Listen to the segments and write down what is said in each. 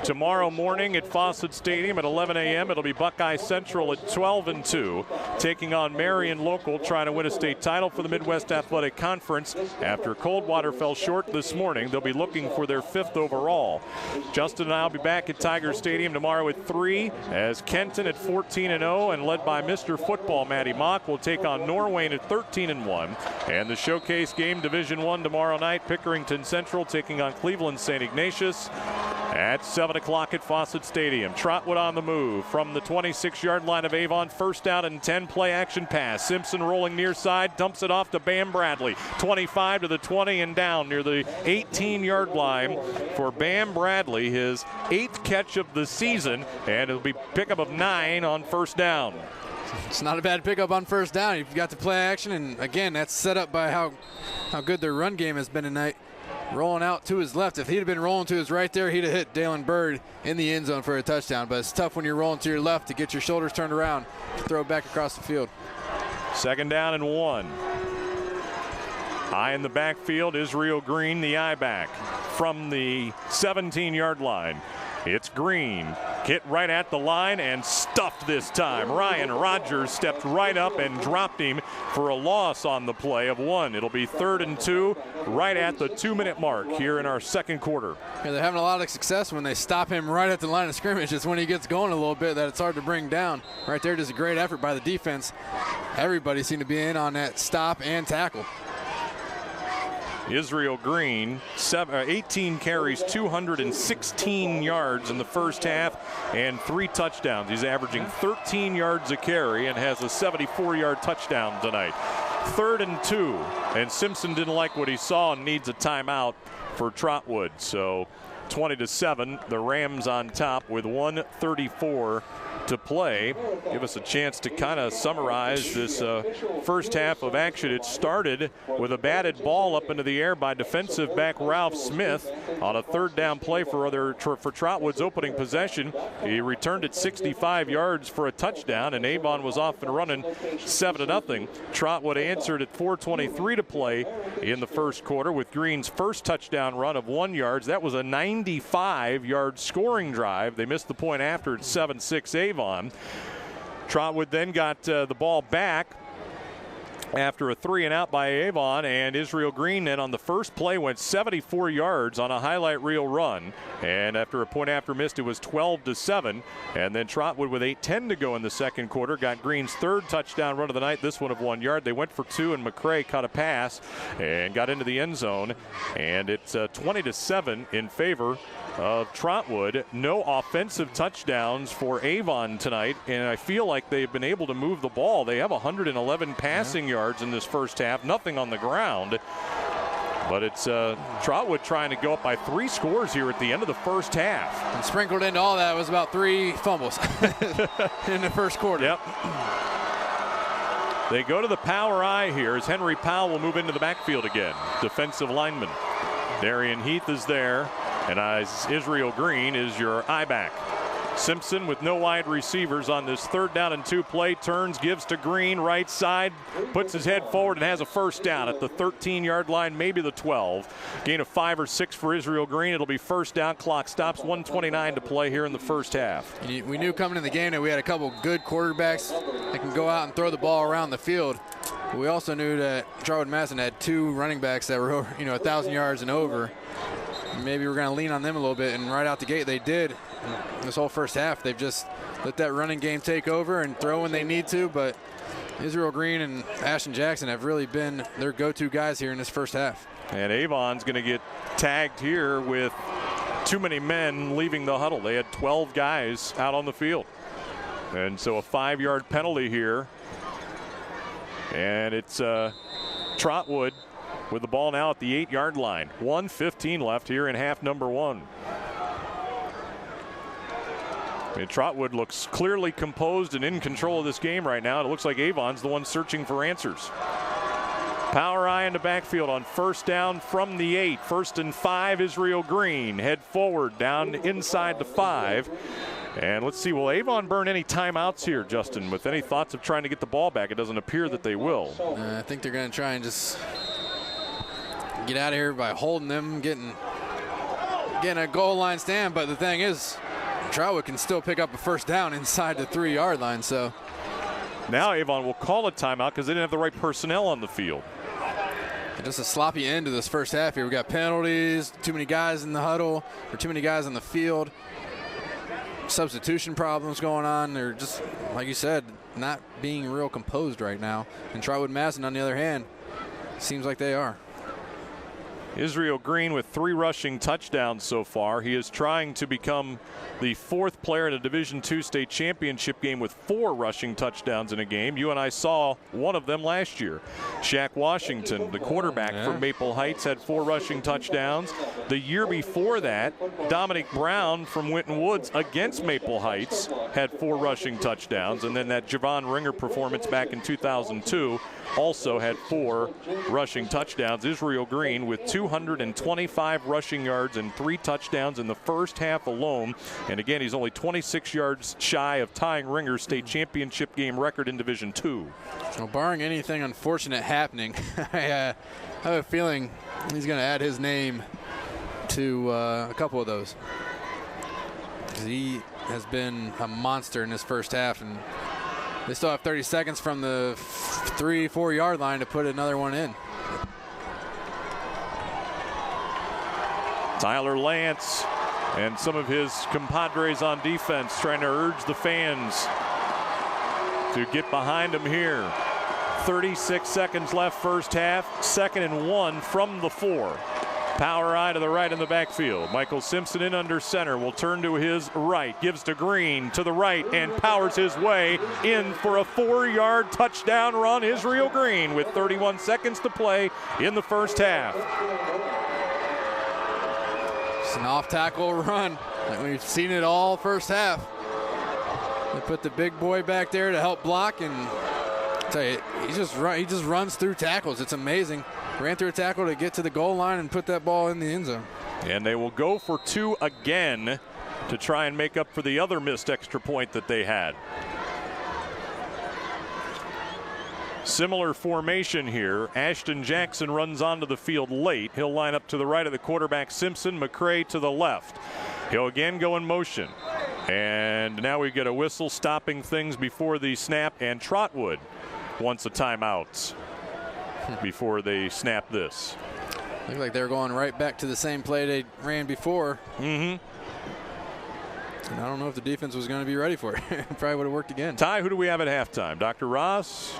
Tomorrow morning at Fawcett Stadium at 11 a.m. It'll be Buckeye Central at 12-2, taking on Marion Local, trying to win a state title for the Midwest Athletic Conference. After Coldwater fell short this morning, they'll be looking for their 5th overall. Justin and I will be back at Tiger Stadium tomorrow at 3, as Kenton at 14-0 and led by Mr. Football Matty Mock will take on Norwayne at 13-1. And the showcase game, Division I tomorrow night, Pickerington Central taking on Cleveland St. Ignatius at 7 o'clock at Fawcett Stadium. Trotwood on the move from the 26-yard line of Avon. First down and 10, play action pass. Simpson rolling near side, dumps it off to Bam Bradley. 25 to the 20 and down near the 18-yard line for Bam Bradley, his 8th catch of the season, and it'll be pickup of 9 on first down. It's not a bad pickup on first down. You've got the play action, and again, that's set up by how good their run game has been tonight. Rolling out to his left. If he'd have been rolling to his right there, he'd have hit Dalen Bird in the end zone for a touchdown. But it's tough when you're rolling to your left to get your shoulders turned around, throw it back across the field. 2nd down and 1. High in the backfield, Israel Green, the I-back from the 17-yard line. It's Green, hit right at the line and stuffed this time. Ryan Rogers stepped right up and dropped him for a loss on the play of 1. It'll be 3rd and 2 right at the 2-minute mark here in our second quarter. Yeah, they're having a lot of success when they stop him right at the line of scrimmage. It's when he gets going a little bit that it's hard to bring down. Right there, just a great effort by the defense. Everybody seemed to be in on that stop and tackle. Israel Green, 18 carries, 216 yards in the first half, and 3 touchdowns. He's averaging 13 yards a carry and has a 74-yard touchdown tonight. 3rd and 2, and Simpson didn't like what he saw and needs a timeout for Trotwood. So 20-7, the Rams on top with 1:34 to play. Give us a chance to kind of summarize this first half of action. It started with a batted ball up into the air by defensive back Ralph Smith on a 3rd down play for Trotwood's opening possession. He returned it 65 yards for a touchdown, and Avon was off and running 7-0. Trotwood answered at 4:23 to play in the first quarter with Green's first touchdown run of 1 yard. That was a 95-yard scoring drive. They missed the point after at 7-6 Avon. Trotwood then got the ball back after a 3-and-out by Avon, and Israel Green then on the first play went 74 yards on a highlight reel run, and after a point after missed, it was 12-7. And then Trotwood with 8:10 to go in the second quarter got Green's 3rd touchdown run of the night, this one of 1 yard. They went for 2, and McCray caught a pass and got into the end zone, and it's 20-7 in favor of Trotwood. No offensive touchdowns for Avon tonight, and I feel like they've been able to move the ball. They have 111 passing yards in this first half, nothing on the ground. But it's Trotwood trying to go up by 3 scores here at the end of the first half. And sprinkled into all that was about 3 fumbles in the first quarter. Yep. They go to the power I here as Henry Powell will move into the backfield again. Defensive lineman. Darian Heath is there, and Israel Green is your I-back. Simpson with no wide receivers on this 3rd down and 2 play, turns, gives to Green, right side, puts his head forward and has a first down at the 13-yard line, maybe the 12. Gain of 5 or 6 for Israel Green. It'll be first down. Clock stops. 1:29 to play here in the first half. We knew coming in the game that we had a couple good quarterbacks that can go out and throw the ball around the field. But we also knew that Trotwood-Madison had 2 running backs that were over, 1,000 yards and over. Maybe we're going to lean on them a little bit, and right out the gate they did. This whole first half, they've just let that running game take over and throw when they need to, but Israel Green and Ashton Jackson have really been their go-to guys here in this first half. And Avon's going to get tagged here with too many men leaving the huddle. They had 12 guys out on the field. And so a 5-yard penalty here. And it's Trotwood with the ball now at the 8-yard line. 1:15 left here in half number 1. And Trotwood looks clearly composed and in control of this game right now. It looks like Avon's the one searching for answers. Power I in the backfield on first down from the 8. 1st and 5, Israel Green. Head forward down inside the 5. And let's see, will Avon burn any timeouts here, Justin, with any thoughts of trying to get the ball back? It doesn't appear that they will. I think they're going to try and just get out of here by holding them, getting getting a goal line stand, but the thing is, Trotwood can still pick up a first down inside the 3-yard line. So now Avon will call a timeout because they didn't have the right personnel on the field. Just a sloppy end to this first half here. We got penalties, too many guys in the huddle, or too many guys on the field. Substitution problems going on. They're just, like you said, not being real composed right now. And Trotwood-Madison, on the other hand, seems like they are. Israel Green with 3 rushing touchdowns so far. He is trying to become the 4th player in a Division II state championship game with 4 rushing touchdowns in a game. You and I saw one of them last year. Shaq Washington, the quarterback from Maple Heights, had 4 rushing touchdowns. The year before that, Dominic Brown from Winton Woods against Maple Heights had 4 rushing touchdowns. And then that Javon Ringer performance back in 2002 also had 4 rushing touchdowns. Israel Green with 225 rushing yards and 3 touchdowns in the first half alone. And again, he's only 26 yards shy of tying Ringer's state championship game record in Division II. Well, barring anything unfortunate happening, I have a feeling he's going to add his name to a couple of those. He has been a monster in this first half, and they still have 30 seconds from the 3-4 yard line to put another one in. Tyler Lance and some of his compadres on defense trying to urge the fans to get behind him here. 36 seconds left first half, 2nd and 1 from the 4. Power eye to the right in the backfield. Michael Simpson in under center will turn to his right, gives to Green to the right and powers his way in for a 4-yard touchdown run. Israel Green with 31 seconds to play in the first half. It's an off-tackle run. We've seen it all first half. They put the big boy back there to help block, and I tell you, he just runs through tackles. It's amazing. Ran through a tackle to get to the goal line and put that ball in the end zone. And they will go for 2 again to try and make up for the other missed extra point that they had. Similar formation here. Ashton Jackson runs onto the field late. He'll line up to the right of the quarterback Simpson, McCray to the left. He'll again go in motion. And now we get a whistle stopping things before the snap, and Trotwood wants a timeout before they snap this. Looks like they're going right back to the same play they ran before. And I don't know if the defense was going to be ready for it. Probably would have worked again. Ty, who do we have at halftime? Dr. Ross?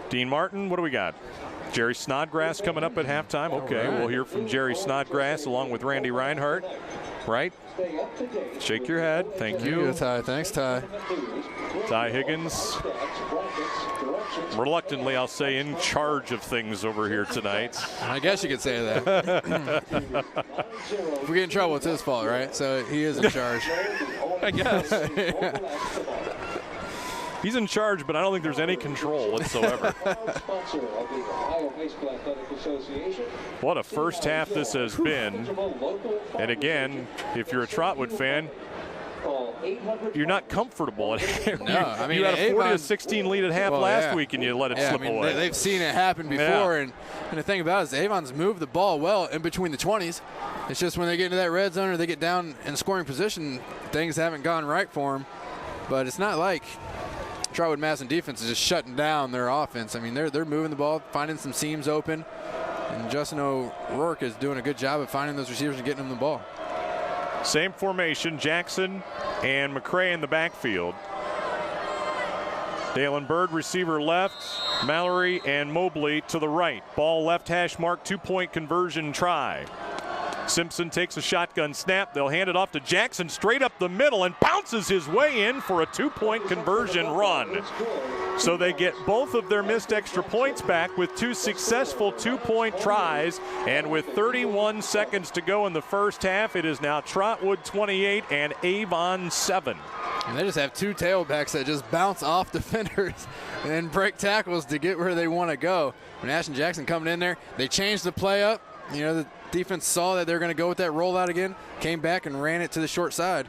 Dean Martin? What do we got? Jerry Snodgrass coming up at halftime. Okay, we'll hear from Jerry Snodgrass along with Randy Reinhardt. Right? Shake your head. Thank you. Good, Ty. Thanks, Ty. Ty Higgins, reluctantly, I'll say, in charge of things over here tonight. I guess you could say that. If we get in trouble, it's his fault, right? So he is in charge. I guess. He's in charge, but I don't think there's any control whatsoever. What a first half this has been. And again, if you're a Trotwood fan, you're not comfortable. No, I mean, you had a Avon, 40-16 lead at half last week, and you let it slip away. They've seen it happen before, and the thing about it is Avon's moved the ball well in between the 20s. It's just when they get into that red zone or they get down in scoring position, things haven't gone right for them. But it's not like Trotwood-Madison defense is just shutting down their offense. I mean, they're moving the ball, finding some seams open, and Justin O'Rourke is doing a good job of finding those receivers and getting them the ball. Same formation, Jackson and McCray in the backfield. Dalen Bird, receiver left. Mallory and Mobley to the right. Ball left hash mark, 2-point conversion try. Simpson takes a shotgun snap. They'll hand it off to Jackson straight up the middle and bounces his way in for a 2-point conversion run. So they get both of their missed extra points back with 2 successful 2-point tries. And with 31 seconds to go in the first half, it is now Trotwood 28 and Avon 7. And they just have 2 tailbacks that just bounce off defenders and break tackles to get where they want to go. When Ashton Jackson coming in there, they changed the play up. You know, the defense saw that they're going to go with that rollout again, came back and ran it to the short side.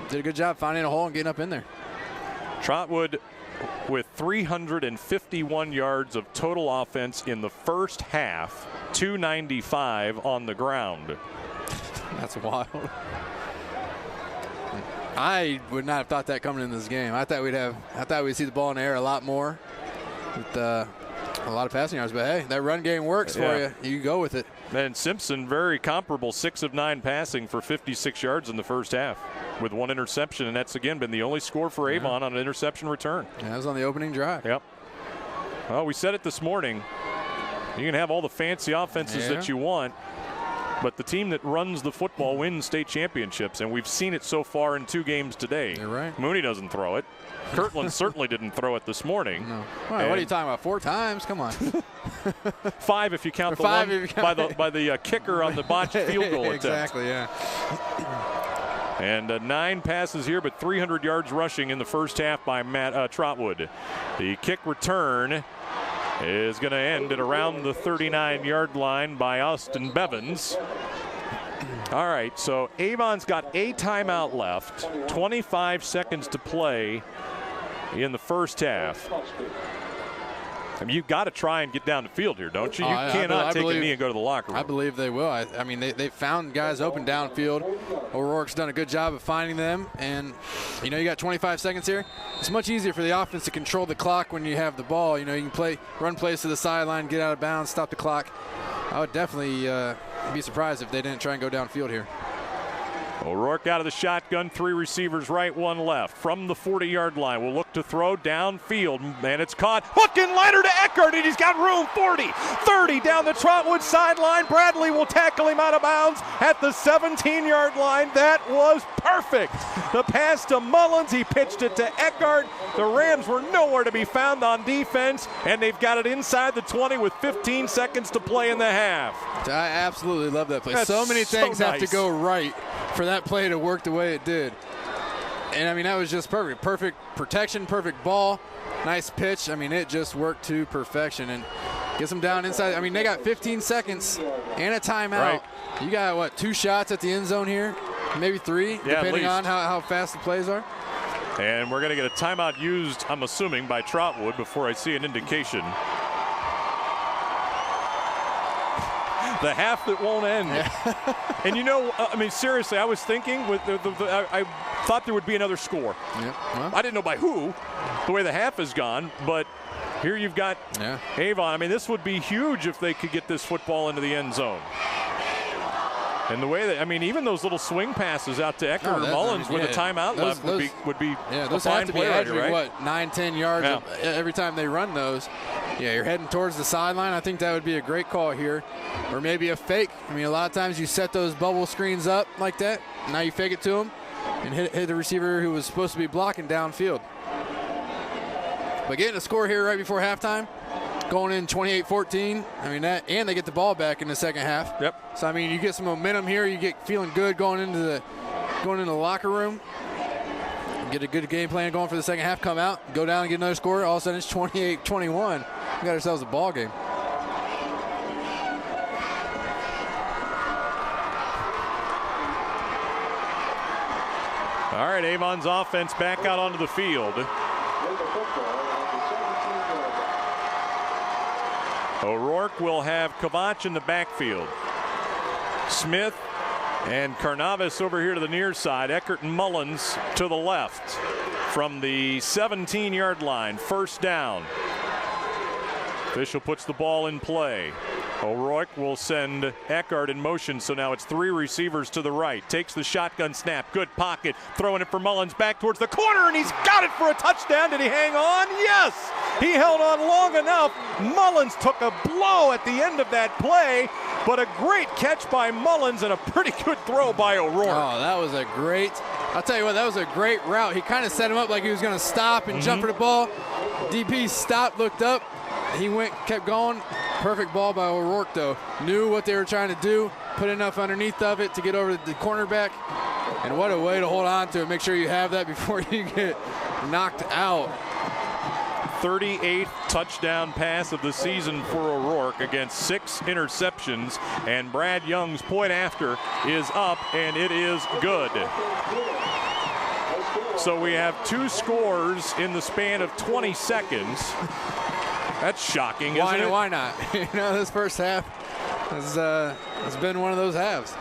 Did a good job finding a hole and getting up in there. Trotwood with 351 yards of total offense in the first half, 295 on the ground. That's wild. I would not have thought that coming in this game. I thought we'd see the ball in the air a lot more with a lot of passing yards. But hey, that run game works for you. You go with it. And Simpson, very comparable, 6 of 9 passing for 56 yards in the first half with 1 interception, and that's again been the only score for Avon on an interception return. Yeah, that was on the opening drive. Yep. Well, we said it this morning. You can have all the fancy offenses that you want, but the team that runs the football wins state championships, and we've seen it so far in 2 games today. You're right. Mooney doesn't throw it. Kirtland certainly didn't throw it this morning. No. What are you talking about? 4 times? Come on. 5 if you count the one by the kicker on the botched field goal attempt. Exactly, yeah. And 9 passes here, but 300 yards rushing in the first half by Matt Trotwood. The kick return is going to end at around the 39-yard line by Austin Bevins. All right, so Avon's got a timeout left, 25 seconds to play in the first half. I mean, you've got to try and get down the field here, don't you? You cannot take a knee and go to the locker room. I believe they will. I mean, they found guys open downfield. O'Rourke's done a good job of finding them. And, you know, you got 25 seconds here. It's much easier for the offense to control the clock when you have the ball. You know, you can run plays to the sideline, get out of bounds, stop the clock. I would definitely be surprised if they didn't try and go downfield here. O'Rourke out of the shotgun, 3 receivers right, 1 left. From the 40-yard line, will look to throw downfield, and it's caught. Hook and liner to Eckert, and he's got room. 40, 30 down the Trotwood sideline. Bradley will tackle him out of bounds at the 17-yard line. That was perfect. The pass to Mullins, he pitched it to Eckert. The Rams were nowhere to be found on defense, and they've got it inside the 20 with 15 seconds to play in the half. I absolutely love that play. That's so many things so have to go right for that play to work the way it did. And I mean, that was just perfect. Perfect protection, perfect ball, nice pitch. I mean, it just worked to perfection and gets them down inside. I mean, they got 15 seconds and a timeout. Right. You got, what, 2 shots at the end zone here? Maybe 3, depending on how fast the plays are. And we're going to get a timeout used, I'm assuming, by Trotwood before I see an indication. The half that won't end. Yeah. And you know, I mean, seriously, I was thinking with I thought there would be another score. Yeah. Well, I didn't know by who, the way the half has gone, but here you've got Avon. I mean, this would be huge if they could get this football into the end zone. And the way that, I mean, even those little swing passes out to Eckert or Mullins with a timeout left would be those a fine have to be play averaging, right? what, 9-10 yards every time they run those. Yeah, you're heading towards the sideline. I think that would be a great call here. Or maybe a fake. I mean, a lot of times you set those bubble screens up like that. Now you fake it to him and hit the receiver who was supposed to be blocking downfield. But getting a score here right before halftime, going in 28-14. I mean, that, and they get the ball back in the second half. Yep. So I mean, you get some momentum here. You get feeling good going into the locker room. Get a good game plan going for the second half. Come out, go down and get another score. All of a sudden, it's 28-21. We got ourselves a ball game. All right, Avon's offense back out onto the field. O'Rourke will have Kovach in the backfield. Smith and Carnavas over here to the near side. Eckert and Mullins to the left. From the 17-yard line, first down. Official puts the ball in play. O'Rourke will send Eckert in motion, so now it's 3 receivers to the right. Takes the shotgun snap, good pocket, throwing it for Mullins back towards the corner, and he's got it for a touchdown. Did he hang on? Yes! He held on long enough. Mullins took a blow at the end of that play, but a great catch by Mullins and a pretty good throw by O'Rourke. Oh, that was a great, I'll tell you what, that was a great route. He kind of set him up like he was going to stop and jump for the ball. DP stopped, looked up. He went, kept going. Perfect ball by O'Rourke, though. Knew what they were trying to do, put enough underneath of it to get over the cornerback. And what a way to hold on to it. Make sure you have that before you get knocked out. 38th touchdown pass of the season for O'Rourke against 6 interceptions. And Brad Young's point after is up, and it is good. So we have 2 scores in the span of 20 seconds. That's shocking, isn't it? Why not? You know, this first half has been one of those halves.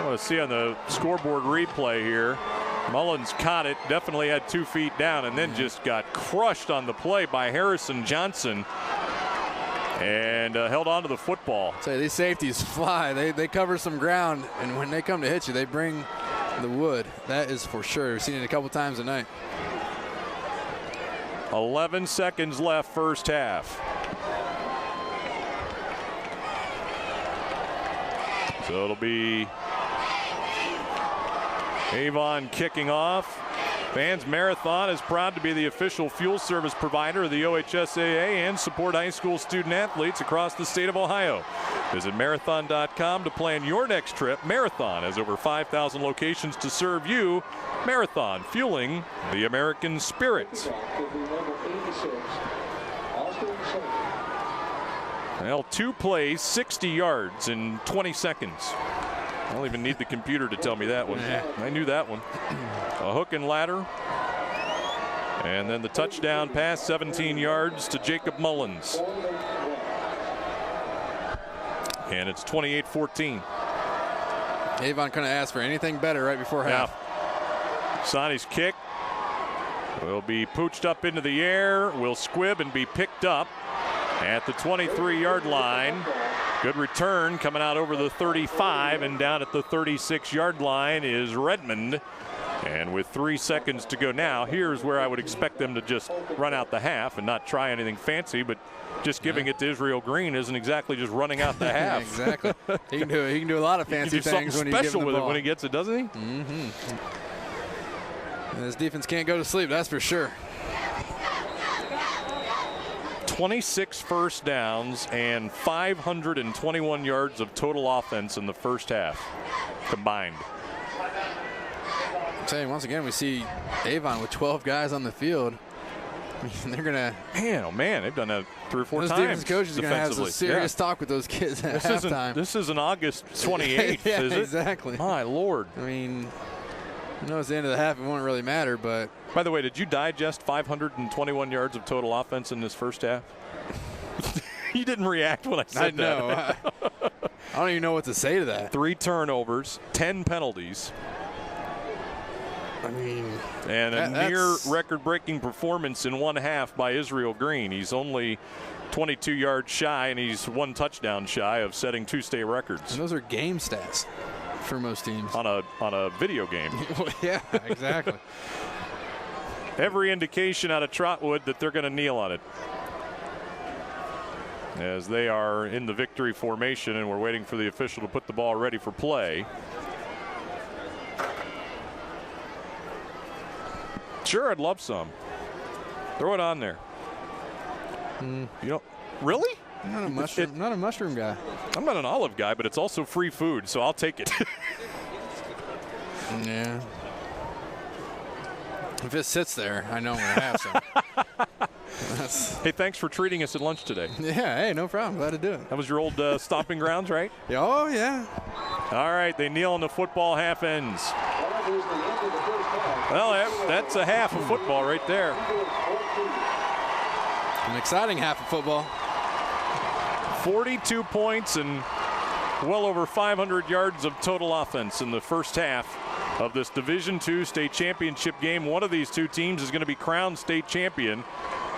want to see on the scoreboard replay here. Mullins caught it, definitely had 2 feet down, and then just got crushed on the play by Harrison Johnson. And held on to the football. So these safeties fly. They cover some ground, and when they come to hit you, they bring the wood. That is for sure. We've seen it a couple times tonight. 11 seconds left, first half. So it'll be Avon kicking off. Fans Marathon is proud to be the official fuel service provider of the OHSAA and support high school student athletes across the state of Ohio. Visit marathon.com to plan your next trip. Marathon has over 5,000 locations to serve you. Marathon, fueling the American spirit. Well, 2 plays, 60 yards in 20 seconds. I don't even need the computer to tell me that one. I knew that one. A hook and ladder. And then the touchdown pass, 17 yards to Jacob Mullins. And it's 28-14. Avon couldn't ask for anything better right before half. Sonny's kick will be pooched up into the air, will squib and be picked up at the 23-yard line. Good return coming out over the 35, and down at the 36-yard line is Redmond. And with 3 seconds to go now, here's where I would expect them to just run out the half and not try anything fancy, but just giving it to Israel Green isn't exactly just running out the half. Exactly. He can do a lot of fancy things when he gives the ball. Special with it when he gets it, doesn't he? Mm-hmm. And this defense can't go to sleep, that's for sure. 26 first downs and 521 yards of total offense in the first half combined. I'm saying once again, we see Avon with 12 guys on the field. They're gonna, man, oh man, they've done that 3 or 4 times. Those defense coaches are gonna have some serious talk with those kids at halftime. This isn't August 28th, yeah, is it? Exactly. My Lord. I mean, I know it's the end of the half, it won't really matter, but. By the way, did you digest 521 yards of total offense in this first half? You didn't react when I said that. No, I don't even know what to say to that. 3 turnovers, 10 penalties. I mean, and a near record-breaking performance in 1 half by Israel Green. He's only 22 yards shy, and he's 1 touchdown shy of setting 2 state records. And those are game stats for most teams. On a video game. Yeah, exactly. Every indication out of Trotwood that they're going to kneel on it, as they are in the victory formation, and we're waiting for the official to put the ball ready for play. Sure, I'd love some. Throw it on there. You know, really? I'm not a mushroom. Not a mushroom guy. I'm not an olive guy, but it's also free food, so I'll take it. Yeah. If it sits there, I know I'm gonna have some. Hey, thanks for treating us at lunch today. Yeah, hey, no problem. Glad to do it. That was your old stomping grounds, right? Oh, yeah. All right, they kneel and the football half ends. Well, that's a half of football right there. An exciting half of football. 42 points and well over 500 yards of total offense in the first half of this Division II state championship game. One of these 2 teams is going to be crowned state champion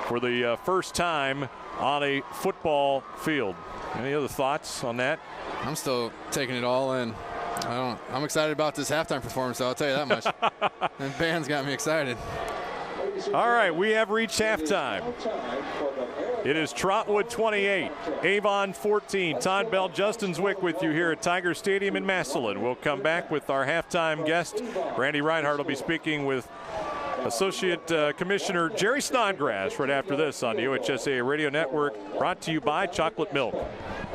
for the first time on a football field. Any other thoughts on that? I'm still taking it all in. I'm excited about this halftime performance, though, I'll tell you that much. That band's got me excited. All right, we have reached halftime. It is Trotwood 28, Avon 14. Todd Bell, Justin Zwick with you here at Tiger Stadium in Massillon. We'll come back with our halftime guest. Randy Reinhardt will be speaking with Associate Commissioner Jerry Snodgrass right after this on the OHSAA Radio Network, brought to you by Chocolate Milk.